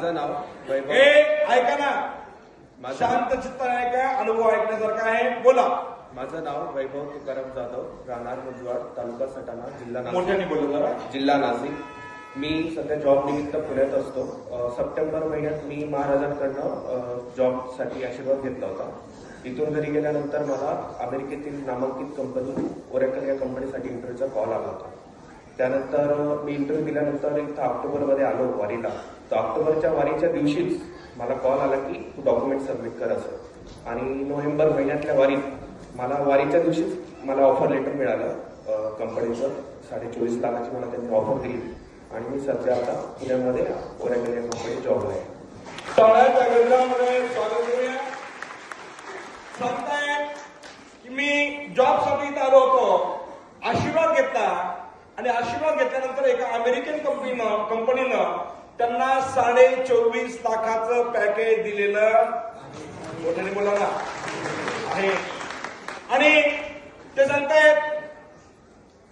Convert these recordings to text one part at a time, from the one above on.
माझं नाव वैभव. ऐका ना, शांत चित्त ऐका, अनुभव ऐकण्यासारखा आहे, बोला. माझं नाव वैभव तुकाराम जाधव, राहणार मुजवाड, तालुका सटाणा, जिल्हा नाशिक. मोठ्याने बोलू जरा. जिल्हा नाशिक. मी सध्या जॉब निमित्त पुण्यात असतो. सप्टेंबर महिन्यात मी महाराजांकडनं जॉबसाठी आशीर्वाद घेतला होता. इथून घरी गेल्यानंतर मला अमेरिकेतील नामांकित कंपनी ओरॅकल या कंपनीसाठी इंटरव्ह्यूचा कॉल आला होता. त्यानंतर मी इंटरव्ह्यू दिल्यानंतर इथं ऑक्टोबरमध्ये आलो वारीला. तर ऑक्टोबरच्या वारीच्या दिवशीच मला कॉल आला की तू डॉक्युमेंट सबमिट कर असं. आणि नोव्हेंबर महिन्यातल्या वारीत मला वारीच्या दिवशीच मला ऑफर लेटर मिळालं कंपनीचं. 24.5 लाखाची मला त्यांनी ऑफर दिली आणि मी सध्या आता पुण्यामध्ये ओरॅकल या कंपनीत जॉबला आहे. टाळ्याच्या गजरामध्ये स्वागत करूया. सांगताय की मी जॉबसाठी इथं आलो होतो, आशीर्वाद घेतला आणि आशीर्वाद घेतल्यानंतर एका अमेरिकन कंपनीनं त्यांना 24.5 लाखाचं पॅकेज दिलेलं मोठ्याने बोला ना आहे. आणि ते सांगतायत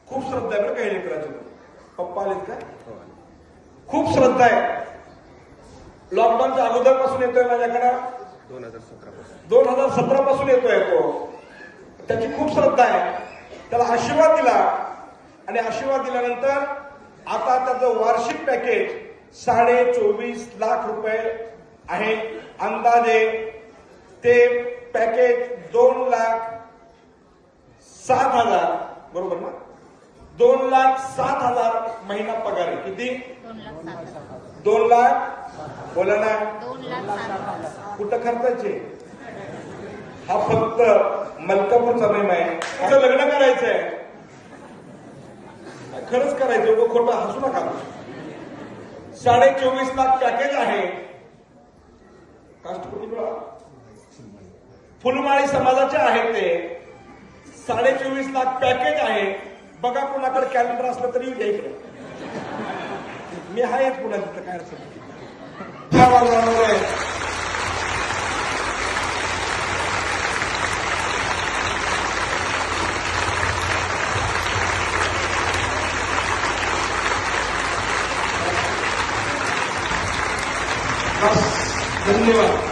खूप श्रद्धा आहे बरं काही लेकराचं. पप्पा आलेत का? खूप श्रद्धा आहे. लॉकडाऊनच्या अगोदरपासून येतोय माझ्याकडं. 2017 पासून येतोय तो. त्याची खूप श्रद्धा आहे. त्याला आशीर्वाद दिला आणि आशीर्वाद दिल्यानंतर आता त्याचं वार्षिक पॅकेज 24.5 लाख रुपये आहे. अंदाजे ते पॅकेज 2,07,000 बरोबर ना? 2,07,000 महिना पगार आहे. किती? 2 लाख. बोला ना. 2,07,000 कुठं खर्चायचे? हा फक्त मलकापूरचा महिमा आहे. त्याचं लग्न करायचंय, खरंच करायचं, उभं खोटं हसू नका. 24.5 लाख पॅकेज आहे. फुलमाळी समाजाचे आहे ते. 24.5 लाख पॅकेज आहे. बघा कोणाकडे कॅलेंडर असलं तरी घ्या इकडे. मी आहेच पुन्हा तिथं काय असेल. धन्यवाद.